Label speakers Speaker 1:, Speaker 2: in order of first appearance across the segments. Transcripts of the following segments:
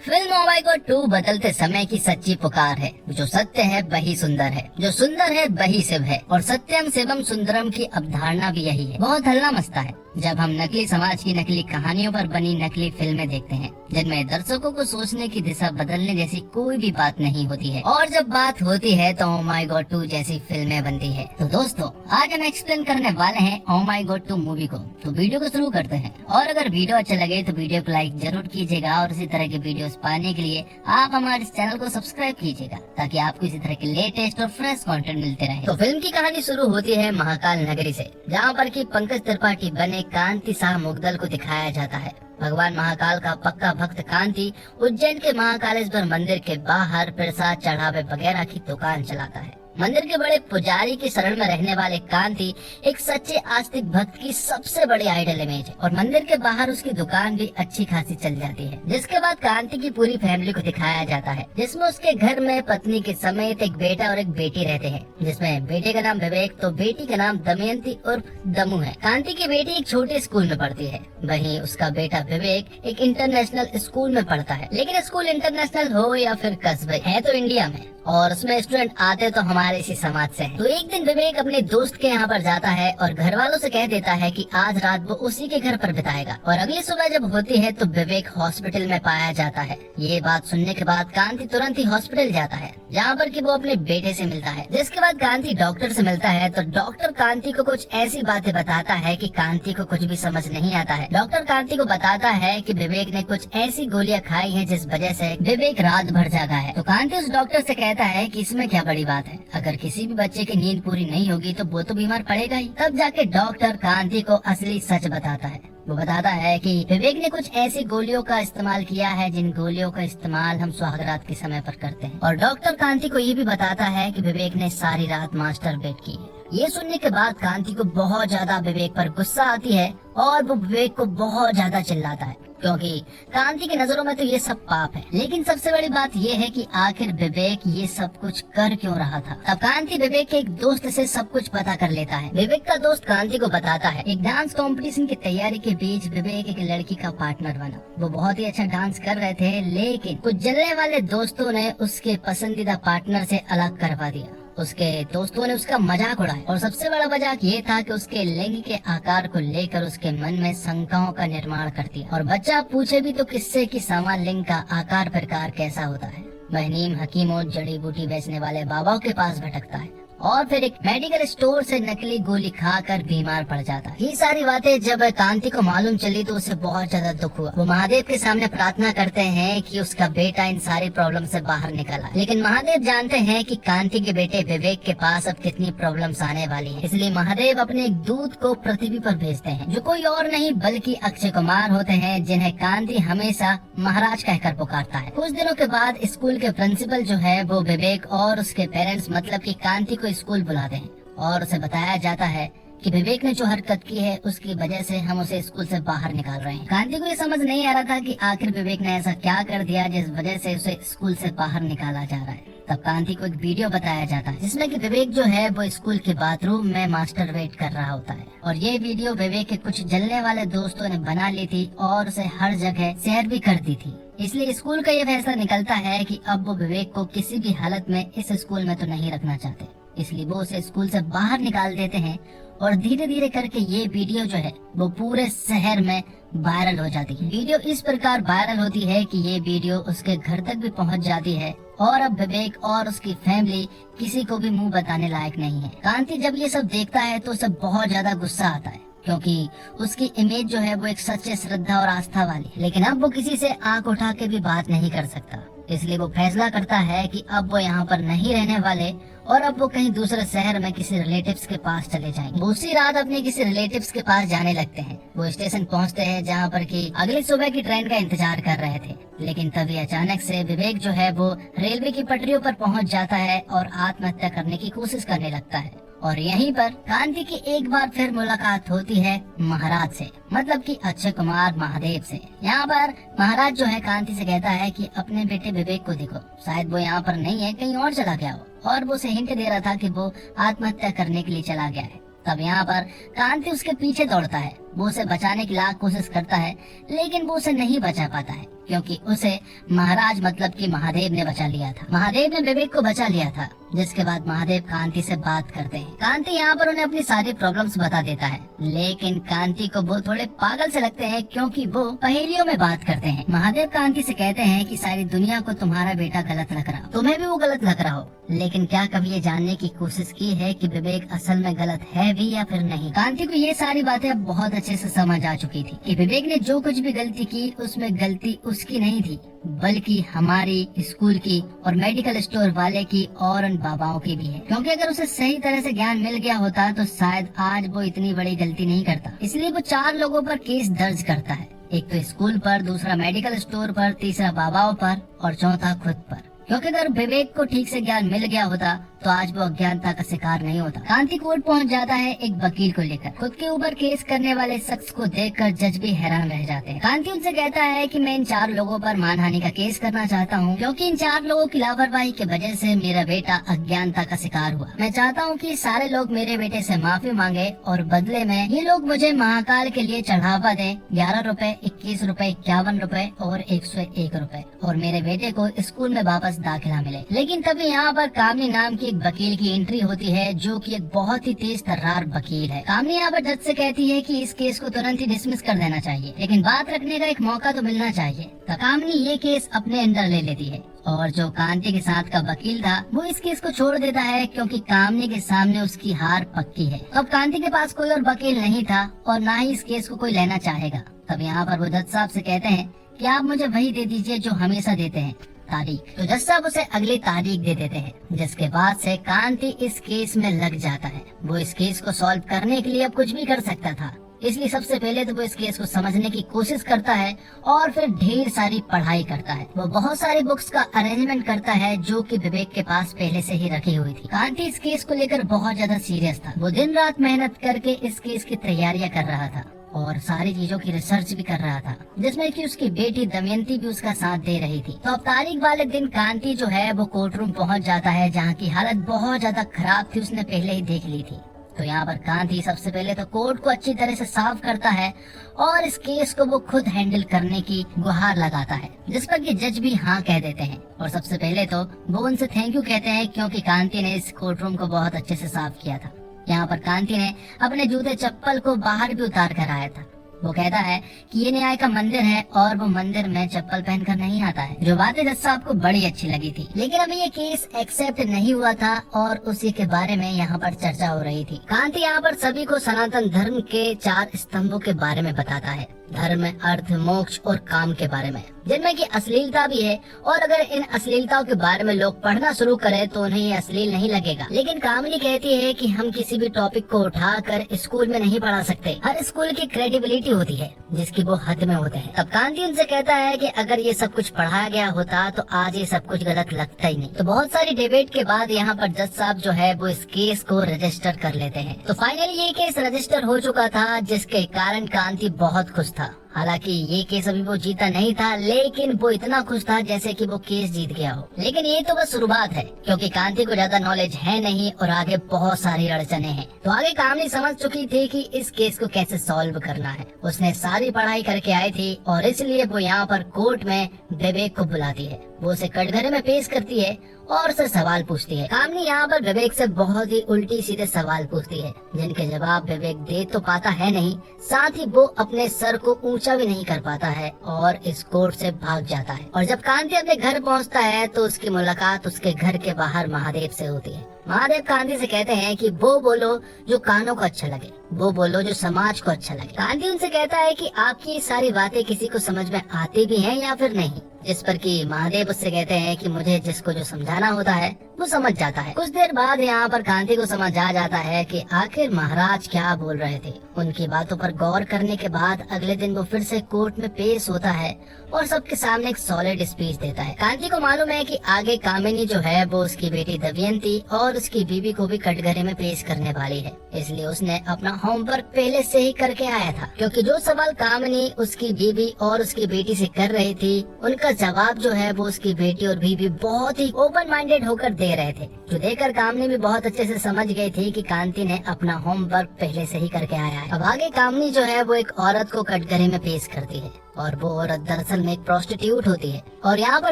Speaker 1: Film oh my God 2 बदलते समय की सच्ची पुकार है। जो सत्य है वही सुंदर है, जो सुंदर है वही शिव है, और सत्यम शिवम सुंदरम की अवधारणा भी यही है। बहुत हल्ला मचता है जब हम नकली समाज की नकली कहानियों पर बनी नकली फिल्में देखते हैं, जिनमें दर्शकों को सोचने की दिशा बदलने जैसी कोई भी बात नहीं होती है। और जब बात होती है तो ओ माय गॉड 2 जैसी फिल्में बनती है। तो दोस्तों, आज हम एक्सप्लेन करने वाले हैं ओ माय गॉड 2 मूवी को। तो वीडियो को शुरू करते हैं, और अगर वीडियो अच्छा लगे तो वीडियो को लाइक जरूर कीजिएगा, और इसी तरह के वीडियोस पाने के लिए आप हमारे इस चैनल को सब्सक्राइब कीजिएगा, ताकि आपको इसी तरह के लेटेस्ट और फ्रेश कंटेंट मिलते रहे। तो फिल्म की कहानी शुरू होती है महाकाल नगरी से, जहाँ पर कि पंकज त्रिपाठी बने कांति शाह मुगदल को दिखाया जाता है। भगवान महाकाल का पक्का भक्त कांति उज्जैन के महाकालेश्वर मंदिर के बाहर प्रसाद चढ़ावे वगैरह की दुकान चलाता है। मंदिर के बड़े पुजारी की शरण में रहने वाले कांति एक सच्चे आस्तिक भक्त की सबसे बड़ी आइडल इमेज है, और मंदिर के बाहर उसकी दुकान भी अच्छी खासी चल जाती है। जिसके बाद कांति की पूरी फैमिली को दिखाया जाता है, जिसमें उसके घर में पत्नी के समेत एक बेटा और एक बेटी रहते हैं, जिसमें बेटे का नाम विवेक तो बेटी का नाम दमयंती और दमू है। कांति की बेटी एक छोटे स्कूल में पढ़ती है, वहीं उसका बेटा विवेक एक इंटरनेशनल स्कूल में पढ़ता है। लेकिन स्कूल इंटरनेशनल हो या फिर कस्बे, है तो इंडिया में, और उसमें स्टूडेंट आते तो हमारे इसी समाज से हैं। तो एक दिन विवेक अपने दोस्त के यहाँ पर जाता है और घर वालों से कह देता है कि आज रात वो उसी के घर पर बिताएगा। और अगली सुबह जब होती है तो विवेक हॉस्पिटल में पाया जाता है। ये बात सुनने के बाद कांति तुरंत ही हॉस्पिटल जाता है, जहाँ पर कि वो अपने बेटे से मिलता है। जिसके बाद कांति डॉक्टर से मिलता है, तो डॉक्टर कांति को कुछ ऐसी बातें बताता है कि कांति को कुछ भी समझ नहीं आता है। डॉक्टर कांति को बताता है कि विवेक ने कुछ ऐसी गोलियां खाई हैं जिस वजह से विवेक रात भर जागा है। तो कांति उस डॉक्टर से कहता है कि इसमें क्या बड़ी बात है, अगर किसी भी बच्चे की नींद पूरी नहीं होगी तो वो तो बीमार पड़ेगा ही। तब जाके डॉक्टर कांति को असली सच बताता है। वो बताता है कि विवेक ने कुछ ऐसी गोलियों का इस्तेमाल किया है जिन गोलियों का इस्तेमाल हम सुहागरात के समय पर करते हैं। और डॉक्टर कांति को ये भी बताता है कि विवेक ने सारी रात मास्टरबेट की है। ये सुनने के बाद कांति को बहुत ज्यादा विवेक पर गुस्सा आती है, और वो विवेक को बहुत ज्यादा चिल्लाता है, क्योंकि कांति की नजरों में तो ये सब पाप है। लेकिन सबसे बड़ी बात ये है कि आखिर विवेक ये सब कुछ कर क्यों रहा था। तब कांति विवेक के एक दोस्त से सब कुछ पता कर लेता है। विवेक का दोस्त कांति को बताता है, एक डांस कंपटीशन की तैयारी के बीच विवेक एक लड़की का पार्टनर बना। वो बहुत ही अच्छा डांस कर रहे थे, लेकिन कुछ जलने वाले दोस्तों ने उसके पसंदीदा पार्टनर से अलग करवा दिया। उसके दोस्तों ने उसका मजाक उड़ाया, और सबसे बड़ा मजाक ये था कि उसके लिंग के आकार को लेकर उसके मन में शंकाओं का निर्माण कर दिया। और बच्चा पूछे भी तो किससे कि समान लिंग का आकार प्रकार कैसा होता है। वह नीम हकीमों जड़ी बूटी बेचने वाले बाबाओं के पास भटकता है, और फिर एक मेडिकल स्टोर से नकली गोली खाकर बीमार पड़ जाता है। ये सारी बातें जब कांति को मालूम चली तो उसे बहुत ज्यादा दुख हुआ। वो महादेव के सामने प्रार्थना करते हैं कि उसका बेटा इन सारी प्रॉब्लम से बाहर निकला। लेकिन महादेव जानते हैं कि कांति के बेटे विवेक के पास अब कितनी प्रॉब्लम्स आने वाली है, इसलिए महादेव अपने एक दूत को पृथ्वी पर भेजते हैं, जो कोई और नहीं बल्कि अक्षय कुमार होते हैं, जिन्हें कांति हमेशा महाराज कहकर पुकारता है। कुछ दिनों के बाद स्कूल के प्रिंसिपल जो है वो विवेक और उसके पेरेंट्स मतलब की कांति को स्कूल बुलाते हैं, और उसे बताया जाता है कि विवेक ने जो हरकत की है उसकी वजह से हम उसे स्कूल से बाहर निकाल रहे हैं। कांति को ये समझ नहीं आ रहा था कि आखिर विवेक ने ऐसा क्या कर दिया जिस वजह से उसे स्कूल से बाहर निकाला जा रहा है। तब कांति को एक वीडियो बताया जाता है, जिसमें कि विवेक जो है वो स्कूल के बाथरूम में मास्टरबेट कर रहा होता है। और ये वीडियो विवेक के कुछ जलने वाले दोस्तों ने बना ली थी और उसे हर जगह शेयर भी कर दी थी। इसलिए स्कूल का ये फैसला निकलता है कि अब वो विवेक को किसी भी हालत में इस स्कूल में तो नहीं रखना चाहते, इसलिए वो उसे स्कूल से बाहर निकाल देते हैं। और धीरे धीरे करके ये वीडियो जो है वो पूरे शहर में वायरल हो जाती है। वीडियो इस प्रकार वायरल होती है कि ये वीडियो उसके घर तक भी पहुंच जाती है, और अब विवेक और उसकी फैमिली किसी को भी मुंह बताने लायक नहीं है। कांति जब ये सब देखता है तो उसे बहुत ज्यादा गुस्सा आता है, क्योंकि उसकी इमेज जो है वो एक सच्चे श्रद्धा और आस्था वाली है। लेकिन अब वो किसी से आंख उठा के भी बात नहीं कर सकता, इसलिए वो फैसला करता है कि अब वो यहाँ पर नहीं रहने वाले, और अब वो कहीं दूसरे शहर में किसी रिलेटिव्स के पास चले जाएंगे। वो उसी रात अपने किसी रिलेटिव्स के पास जाने लगते हैं। वो स्टेशन पहुँचते हैं, जहाँ पर कि अगली सुबह की ट्रेन का इंतजार कर रहे थे। लेकिन तभी अचानक से विवेक जो है वो रेलवे की पटरियों पर पहुँच जाता है और आत्महत्या करने की कोशिश करने लगता है। और यहीं पर कांति की एक बार फिर मुलाकात होती है महाराज से, मतलब कि अक्षय कुमार महादेव से। यहाँ पर महाराज जो है कांति से कहता है कि अपने बेटे विवेक को देखो, शायद वो यहाँ पर नहीं है, कहीं और चला गया हो। और वो उसे हिंट दे रहा था कि वो आत्महत्या करने के लिए चला गया है। तब यहाँ पर कांति उसके पीछे दौड़ता है। वो उसे बचाने की लाख कोशिश करता है, लेकिन वो उसे नहीं बचा पाता है क्योंकि उसे महाराज मतलब कि महादेव ने बचा लिया था। महादेव ने विवेक को बचा लिया था, जिसके बाद महादेव कांति से बात करते हैं। कांति यहाँ पर उन्हें अपनी सारी प्रॉब्लम्स बता देता है, लेकिन कांति को वो थोड़े पागल से लगते हैं क्योंकि वो पहेलियों में बात करते हैं। महादेव कांति से कहते हैं कि सारी दुनिया को तुम्हारा बेटा गलत लग रहा हो, तुम्हें भी वो गलत लग रहा हो, लेकिन क्या कभी ये जानने की कोशिश की है कि विवेक असल में गलत है भी या फिर नहीं। कांति को ये सारी बातें अब बहुत अच्छे से समझ आ चुकी थी कि विवेक ने जो कुछ भी गलती की उसमें गलती उसकी नहीं थी, बल्कि हमारी स्कूल की और मेडिकल स्टोर वाले की और उन बाबाओं की भी है, क्योंकि अगर उसे सही तरह से ज्ञान मिल गया होता तो शायद आज वो इतनी बड़ी गलती नहीं करता। इसलिए वो 4 लोगों पर केस दर्ज करता है, एक तो स्कूल पर, दूसरा मेडिकल स्टोर पर, तीसरा बाबाओं पर और चौथा खुद पर, क्योंकि अगर विवेक को ठीक से ज्ञान मिल गया होता तो आज वो अज्ञानता का शिकार नहीं होता। कांति कोर्ट पहुंच जाता है एक वकील को लेकर। खुद के ऊपर केस करने वाले शख्स को देखकर जज भी हैरान रह जाते हैं। कांति उनसे कहता है कि मैं इन 4 लोगों पर मानहानि का केस करना चाहता हूं, क्योंकि इन 4 लोगों की लापरवाही की वजह से मेरा बेटा अज्ञानता का शिकार हुआ। मैं चाहता हूं कि सारे लोग मेरे बेटे से माफी मांगे और बदले में ये लोग मुझे महाकाल के लिए चढ़ावा दें 11 रुपए, 21 रुपए, 51 रुपए और 101 रुपए, और मेरे बेटे को स्कूल में वापस दाखिला मिले। लेकिन तभी यहाँ पर कामनी नाम की एक वकील की एंट्री होती है, जो कि एक बहुत ही तेज तर्रार वकील है। कामनी यहाँ पर जज से कहती है कि इस केस को तुरंत ही डिसमिस कर देना चाहिए, लेकिन बात रखने का एक मौका तो मिलना चाहिए। तो कामनी ये केस अपने अंडर ले लेती है और जो कांति के साथ का वकील था वो इस केस को छोड़ देता है, क्योंकि कामनी के सामने उसकी हार पक्की है। तो अब कांति के पास कोई और वकील नहीं था और न ही इस केस को कोई लेना चाहेगा। तब यहाँ पर वो जज साहब से कहते हैं कि आप मुझे वही दे दीजिए जो हमेशा देते हैं, तारीख। तो जज साहब उसे अगली तारीख दे देते हैं, जिसके बाद से कांति इस केस में लग जाता है। वो इस केस को सॉल्व करने के लिए अब कुछ भी कर सकता था, इसलिए सबसे पहले तो वो इस केस को समझने की कोशिश करता है और फिर ढेर सारी पढ़ाई करता है। वो बहुत सारी बुक्स का अरेंजमेंट करता है जो कि विवेक के पास पहले से ही रखी हुई थी। कांति इस केस को लेकर बहुत ज्यादा सीरियस था। वो दिन रात मेहनत करके इस केस की तैयारियां कर रहा था और सारी चीजों की रिसर्च भी कर रहा था, जिसमें कि उसकी बेटी दमयंती भी उसका साथ दे रही थी। तो अब तारीख वाले दिन कांति जो है वो कोर्ट रूम पहुँच जाता है, जहाँ की हालत बहुत ज्यादा खराब थी, उसने पहले ही देख ली थी। तो यहाँ पर कांति सबसे पहले तो कोर्ट को अच्छी तरह से साफ करता है और इस केस को वो खुद हैंडल करने की गुहार लगाता है, जिस पर कि जज भी हाँ कह देते हैं। और सबसे पहले तो वो उनसे थैंक यू कहते हैं, क्योंकि कांति ने इस कोर्ट रूम को बहुत अच्छे से साफ किया था। यहाँ पर कांति ने अपने जूते चप्पल को बाहर भी उतार कर आया था। वो कहता है कि ये न्याय का मंदिर है और वो मंदिर में चप्पल पहनकर नहीं आता है, जो बातें जज साहब को बड़ी अच्छी लगी थी। लेकिन अभी ये केस एक्सेप्ट नहीं हुआ था और उसी के बारे में यहाँ पर चर्चा हो रही थी। कांति यहाँ पर सभी को सनातन धर्म के 4 स्तंभों के बारे में बताता है, धर्म, अर्थ, मोक्ष और काम के बारे में, जिनमें की अश्लीलता भी है। और अगर इन अश्लीलताओं के बारे में लोग पढ़ना शुरू करें तो उन्हें ये अश्लील नहीं लगेगा। लेकिन कामनी कहती है कि हम किसी भी टॉपिक को उठाकर स्कूल में नहीं पढ़ा सकते। हर स्कूल की क्रेडिबिलिटी होती है जिसकी वो हद में होते हैं। तब कांति उनसे कहता है कि अगर ये सब कुछ पढ़ाया गया होता तो आज ये सब कुछ गलत लगता ही नहीं। तो बहुत सारी डिबेट के बाद यहाँ पर जज साहब जो है वो इस केस को रजिस्टर कर लेते हैं। तो फाइनली ये केस रजिस्टर हो चुका था, जिसके कारण कांति बहुत खुश था। हालांकि ये केस अभी वो जीता नहीं था, लेकिन वो इतना खुश था जैसे कि वो केस जीत गया हो। लेकिन ये तो बस शुरुआत है, क्योंकि कांति को ज्यादा नॉलेज है नहीं और आगे बहुत सारी अड़चने हैं। तो आगे कामनी समझ चुकी थी कि इस केस को कैसे सॉल्व करना है। उसने सारी पढ़ाई करके आई थी और इसलिए वो यहाँ पर कोर्ट में विवेक को बुलाती है। वो उसे कटघरे में पेश करती है और उससे सवाल पूछती है। कामनी यहाँ पर विवेक से बहुत ही उल्टी सीधे सवाल पूछती है, जिनके जवाब विवेक दे तो पाता है नहीं, साथ ही वो अपने सर को ऊंचा भी नहीं कर पाता है और इस कोर्ट से भाग जाता है। और जब कांति अपने घर पहुँचता है तो उसकी मुलाकात उसके घर के बाहर महादेव से होती है। महादेव कांति से कहते हैं कि वो बोलो जो कानों को अच्छा लगे, वो बोलो जो समाज को अच्छा लगे। कांति उनसे कहता है कि आपकी सारी बातें किसी को समझ में आती भी हैं या फिर नहीं, जिस पर कि महादेव उससे कहते हैं कि मुझे जिसको जो समझाना होता है वो समझ जाता है। कुछ देर बाद यहाँ पर कांति को समझ आ जाता है कि आखिर महाराज क्या बोल रहे थे। उनकी बातों पर गौर करने के बाद अगले दिन वो फिर से कोर्ट में पेश होता है और सबके सामने एक सॉलिड स्पीच देता है। कांति को मालूम है कि आगे कामिनी जो है वो उसकी बेटी दमयंती और उसकी बीवी को भी कटघरे में पेश करने वाली है, इसलिए उसने अपना होमवर्क पहले से ही करके आया था। क्योंकि जो सवाल कामिनी उसकी बीवी और उसकी बेटी से कर रही थी, उनका जवाब जो है वो उसकी बेटी और बीवी बहुत ही ओपन माइंडेड होकर दे रहे थे, जो देखकर कामनी भी बहुत अच्छे से समझ गई थी कि कांति ने अपना होमवर्क पहले से ही करके आया है। अब आगे कामनी जो है वो एक औरत को कटघरे में पेश करती है और वो औरत दरअसल में एक प्रोस्टिट्यूट होती है। और यहाँ पर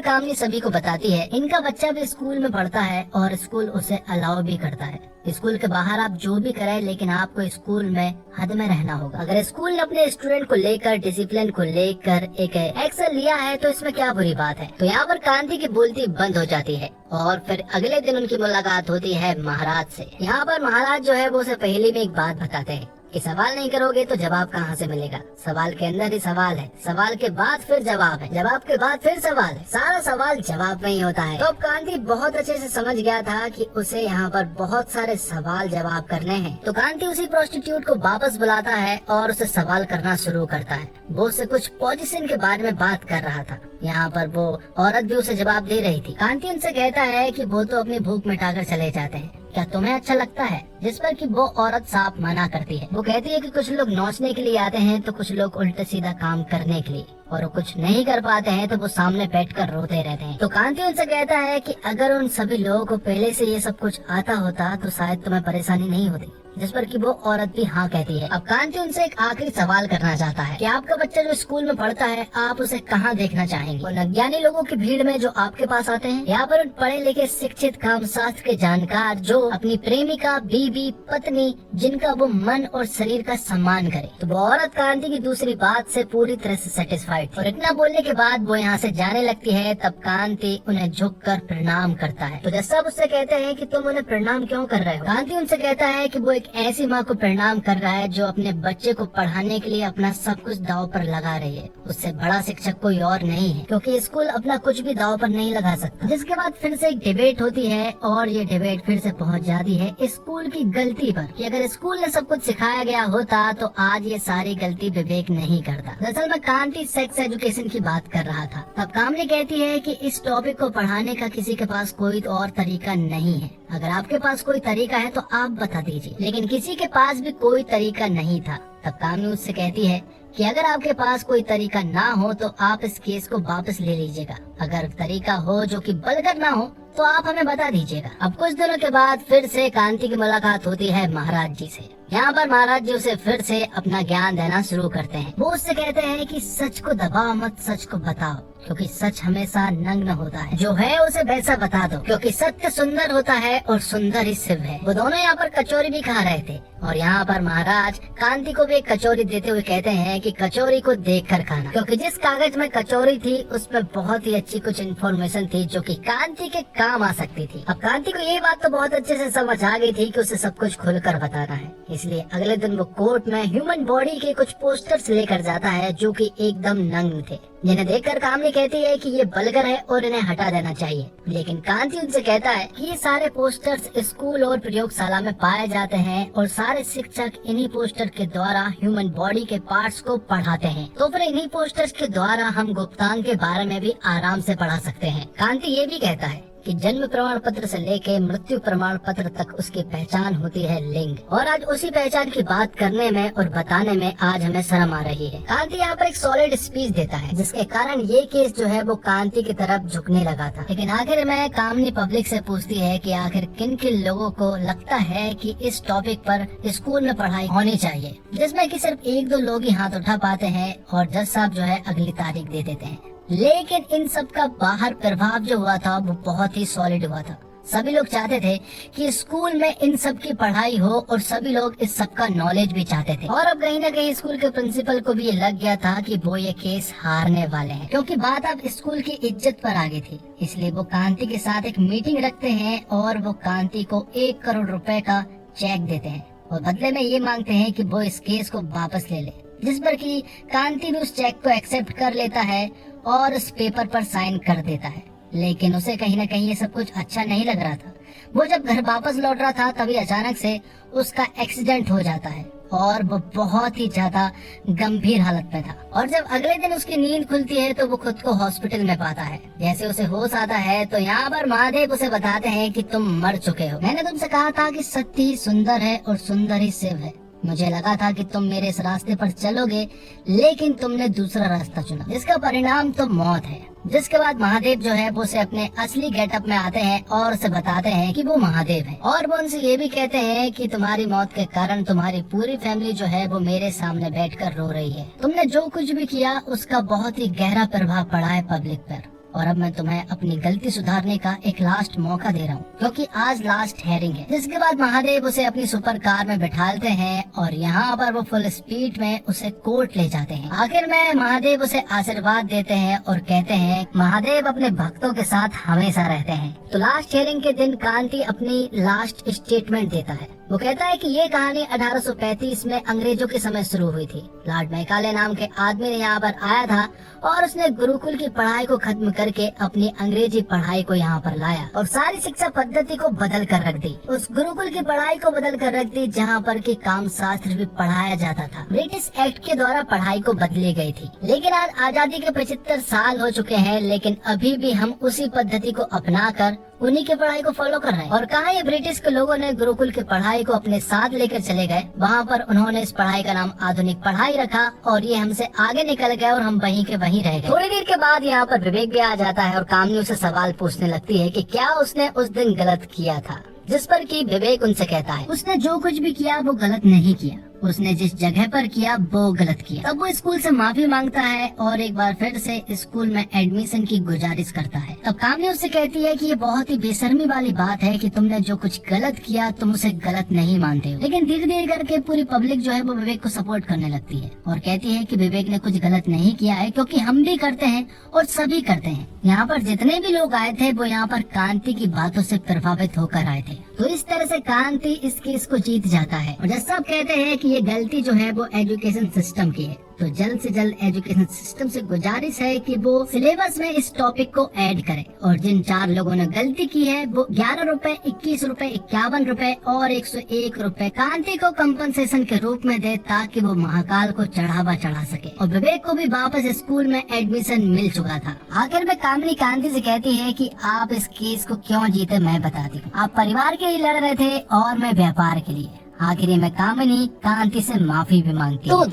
Speaker 1: कामनी सभी को बताती है इनका बच्चा भी स्कूल में पढ़ता है और स्कूल उसे अलाउ भी करता है। स्कूल के बाहर आप जो भी करें, लेकिन आपको स्कूल में हद में रहना होगा। अगर स्कूल ने अपने स्टूडेंट को लेकर, डिसिप्लिन को लेकर एक एक्शन लिया है तो इसमें क्या बुरी बात है। तो यहाँ पर कांति की बोलती बंद हो जाती है और फिर अगले दिन उनकी मुलाकात होती है महाराज से। यहाँ पर महाराज जो है वो उसे पहले में एक बात बताते हैं कि सवाल नहीं करोगे तो जवाब कहाँ से मिलेगा। सवाल के अंदर ही सवाल है, सवाल के बाद फिर जवाब है, जवाब के बाद फिर सवाल है, सारा सवाल जवाब में ही होता है। तो अब कांति बहुत अच्छे से समझ गया था कि उसे यहाँ पर बहुत सारे सवाल जवाब करने हैं। तो कांति उसी प्रोस्टिट्यूट को वापस बुलाता है और उसे सवाल करना शुरू करता है। वो उससे कुछ पोजीशन के बारे में बात कर रहा था। यहाँ पर वो औरत भी उसे जवाब दे रही थी। कांति उनसे कहता है कि वो तो अपनी भूख मिटाकर चले जाते हैं, क्या तुम्हें अच्छा लगता है? जिस पर कि वो औरत साफ मना करती है। वो कहती है कि कुछ लोग नाचने के लिए आते हैं तो कुछ लोग उल्टे सीधा काम करने के लिए, और वो कुछ नहीं कर पाते हैं तो वो सामने बैठकर रोते रहते हैं। तो कांति उनसे कहता है कि अगर उन सभी लोगों को पहले से ये सब कुछ आता होता तो शायद तुम्हें परेशानी नहीं होती। जिस पर कि वो औरत भी हाँ कहती है। अब कांति उनसे एक आखिरी सवाल करना चाहता है कि आपका बच्चा जो स्कूल में पढ़ता है आप उसे कहाँ देखना चाहेंगे? उन अज्ञानी लोगों की भीड़ में जो आपके पास आते हैं, यहाँ पर उन पढ़े लिखे शिक्षित काम शास्त्र के जानकार जो अपनी प्रेमिका, बीवी, पत्नी, जिनका वो मन और शरीर का सम्मान करे। तो वो औरत कांति की दूसरी बात से पूरी तरह से सेटिस्फाइड और इतना बोलने के बाद वो यहाँ से जाने लगती है। तब कांति उन्हें झुककर प्रणाम करता है। तो जज साहब उससे कहते हैं कि तुम उन्हें प्रणाम क्यों कर रहे हो? कांति उनसे कहता है कि वो एक ऐसी माँ को प्रणाम कर रहा है जो अपने बच्चे को पढ़ाने के लिए अपना सब कुछ दांव पर लगा रही है। उससे बड़ा शिक्षक कोई और नहीं है, क्योंकि स्कूल अपना कुछ भी दांव पर नहीं लगा सकता। जिसके बाद फिर से एक डिबेट होती है और ये डिबेट फिर से पहुंच जाती है स्कूल की गलती पर कि अगर स्कूल ने सब कुछ सिखाया गया होता तो आज ये सारी गलती विवेक नहीं करता। दरअसल मैं कांति सेक्स एजुकेशन की बात कर रहा था। तब कामनी कहती है कि इस टॉपिक को पढ़ाने का किसी के पास कोई और तरीका नहीं है। अगर आपके पास कोई तरीका है तो आप बता दीजिए, लेकिन किसी के पास भी कोई तरीका नहीं था। तब कामनी उससे कहती है कि अगर आपके पास कोई तरीका ना हो तो आप इस केस को वापस ले लीजिएगा। अगर तरीका हो जो कि बलगर ना हो तो आप हमें बता दीजिएगा। अब कुछ दिनों के बाद फिर से कांति की मुलाकात होती है महाराज जी से। यहाँ पर महाराज जी उसे फिर से अपना ज्ञान देना शुरू करते हैं। वो उससे कहते हैं कि सच को दबाओ मत, सच को बताओ, क्योंकि सच हमेशा नग्न होता है। जो है उसे वैसा बता दो, क्योंकि सत्य सुंदर होता है और सुंदर ही शिव है। वो दोनों यहाँ पर कचौरी भी खा रहे थे और यहाँ पर महाराज कांति को भी एक कचौरी देते हुए कहते हैं कि कचौरी को देखकर खाना, क्योंकि जिस कागज में कचौरी थी उसमें बहुत ही अच्छी कुछ इन्फॉर्मेशन थी जो कि कांति के काम आ सकती थी। अब कांति को ये बात तो बहुत अच्छे से समझ आ गई थी कि उसे सब कुछ खुलकर बताना है। इसलिए अगले दिन वो कोर्ट में ह्यूमन बॉडी के कुछ पोस्टर्स लेकर जाता है जो कि एकदम नग्न थे, जिन्हें देखकर कामनी कहती है कि ये बलगर है और इन्हें हटा देना चाहिए। लेकिन कांति उनसे कहता है कि ये सारे पोस्टर्स स्कूल और प्रयोगशाला में पाए जाते हैं और सारे शिक्षक इन्हीं पोस्टर के द्वारा ह्यूमन बॉडी के पार्ट्स को पढ़ाते हैं। तो फिर इन्हीं पोस्टर्स के द्वारा हम गुप्तांग के बारे में भी आराम से पढ़ा सकते हैं। कांति ये भी कहता है कि जन्म प्रमाण पत्र से लेके मृत्यु प्रमाण पत्र तक उसकी पहचान होती है लिंग, और आज उसी पहचान की बात करने में और बताने में आज हमें शर्म आ रही है। कांति यहाँ पर एक सॉलिड स्पीच देता है जिसके कारण ये केस जो है वो कांति की तरफ झुकने लगा था। लेकिन आखिर में कामनी पब्लिक से पूछती है कि आखिर किन किन लोगों को लगता है कि इस टॉपिक पर स्कूल में पढ़ाई होनी चाहिए, जिसमें कि सिर्फ एक दो लोग ही हाथ उठा पाते हैं और जज साहब जो है अगली तारीख दे देते हैं। लेकिन इन सब का बाहर प्रभाव जो हुआ था वो बहुत ही सॉलिड हुआ था। सभी लोग चाहते थे कि स्कूल में इन सब की पढ़ाई हो और सभी लोग इस सब का नॉलेज भी चाहते थे। और अब कहीं न कहीं स्कूल के प्रिंसिपल को भी ये लग गया था कि वो ये केस हारने वाले हैं, क्योंकि बात अब स्कूल की इज्जत पर आ गई थी। इसलिए वो कांति के साथ एक मीटिंग रखते हैं और वो कांति को 1 करोड़ रुपए का चेक देते हैं और बदले में ये मांगते हैं कि वो इस केस को वापस ले ले, जिस पर कि कांति भी उस चेक को एक्सेप्ट कर लेता है और उस पेपर पर साइन कर देता है। लेकिन उसे कहीं न कहीं ये सब कुछ अच्छा नहीं लग रहा था। वो जब घर वापस लौट रहा था तभी अचानक से उसका एक्सीडेंट हो जाता है और वो बहुत ही ज्यादा गंभीर हालत में था। और जब अगले दिन उसकी नींद खुलती है तो वो खुद को हॉस्पिटल में पाता है। जैसे उसे होश आता है तो यहाँ पर महादेव उसे बताते हैं कि तुम मर चुके हो। मैंने तुमसे कहा था कि सत्य ही सुंदर है और सुंदर ही शिव है। मुझे लगा था कि तुम मेरे इस रास्ते पर चलोगे, लेकिन तुमने दूसरा रास्ता चुना, जिसका परिणाम तो मौत है। जिसके बाद महादेव जो है वो उसे अपने असली गेटअप में आते हैं और उसे बताते हैं कि वो महादेव है, और वो उनसे ये भी कहते हैं कि तुम्हारी मौत के कारण तुम्हारी पूरी फैमिली जो है वो मेरे सामने बैठकर रो रही है। तुमने जो कुछ भी किया उसका बहुत ही गहरा प्रभाव पड़ा है पब्लिक पर, और अब मैं तुम्हें अपनी गलती सुधारने का एक लास्ट मौका दे रहा हूँ, क्योंकि आज लास्ट हेयरिंग है। जिसके बाद महादेव उसे अपनी सुपर कार में बिठाते हैं और यहाँ पर वो फुल स्पीड में उसे कोर्ट ले जाते हैं। आखिर में महादेव उसे आशीर्वाद देते हैं और कहते हैं महादेव अपने भक्तों के साथ हमेशा रहते हैं। तो लास्ट हेयरिंग के दिन कांति अपनी लास्ट स्टेटमेंट देता है। वो कहता है कि ये कहानी 1835 में अंग्रेजों के समय शुरू हुई थी। लॉर्ड मैकाले नाम के आदमी ने यहाँ पर आया था और उसने गुरुकुल की पढ़ाई को खत्म करके अपनी अंग्रेजी पढ़ाई को यहाँ पर लाया और सारी शिक्षा पद्धति को बदल कर रख दी। उस गुरुकुल की पढ़ाई को बदल कर रख दी जहाँ पर कि काम शास्त्र भी पढ़ाया जाता था। ब्रिटिश एक्ट के द्वारा पढ़ाई को बदली गई थी, लेकिन आज आजादी के 75 साल हो चुके हैं, लेकिन अभी भी हम उसी पद्धति को अपना कर उन्हीं की पढ़ाई को फॉलो कर रहे हैं। और कहा ये ब्रिटिश के लोगों ने गुरुकुल की पढ़ाई को अपने साथ लेकर चले गए, वहाँ पर उन्होंने इस पढ़ाई का नाम आधुनिक पढ़ाई रखा और ये हमसे आगे निकल गए और हम वहीं के वहीं रह गए। थोड़ी देर के बाद यहाँ पर विवेक भी आ जाता है और कामनी उसे सवाल पूछने लगती है कि क्या उसने उस दिन गलत किया था, जिस पर कि विवेक उनसे कहता है उसने जो कुछ भी किया वो गलत नहीं किया, उसने जिस जगह पर किया वो गलत किया। तब वो स्कूल से माफी मांगता है और एक बार फिर से स्कूल में एडमिशन की गुजारिश करता है। तब कामनी उससे कहती है कि ये बहुत ही बेशर्मी वाली बात है कि तुमने जो कुछ गलत किया तुम उसे गलत नहीं मानते हो। लेकिन धीरे धीरे करके पूरी पब्लिक जो है वो विवेक को सपोर्ट करने लगती है और कहती है कि विवेक ने कुछ गलत नहीं किया है, क्योंकि हम भी करते हैं और सभी करते हैं। यहाँ पर जितने भी लोग आए थे वो यहाँ पर कांति की बातों से प्रभावित होकर आए थे। तो इस तरह से कांति इस केस को जीत जाता है। और जैसा सब कहते हैं कि ये गलती जो है वो एजुकेशन सिस्टम की है, तो जल्द से जल्द एजुकेशन सिस्टम से गुजारिश है कि वो सिलेबस में इस टॉपिक को ऐड करें। और जिन 4 लोगों ने गलती की है वो 11 रुपए, 21 रुपए, 51 रुपए और 101 रुपए कांति को कंपनसेशन के रूप में दे, ताकि वो महाकाल को चढ़ावा चढ़ा सके। और विवेक को भी वापस स्कूल में एडमिशन मिल चुका था। आखिर में कामनी कांति से कहती है कि आप इस केस को क्यों जीते मैं बताती हूँ। आप परिवार के लिए लड़ रहे थे और मैं व्यापार के लिए। आखिर में कामनी कांति से माफी भी मांगती है।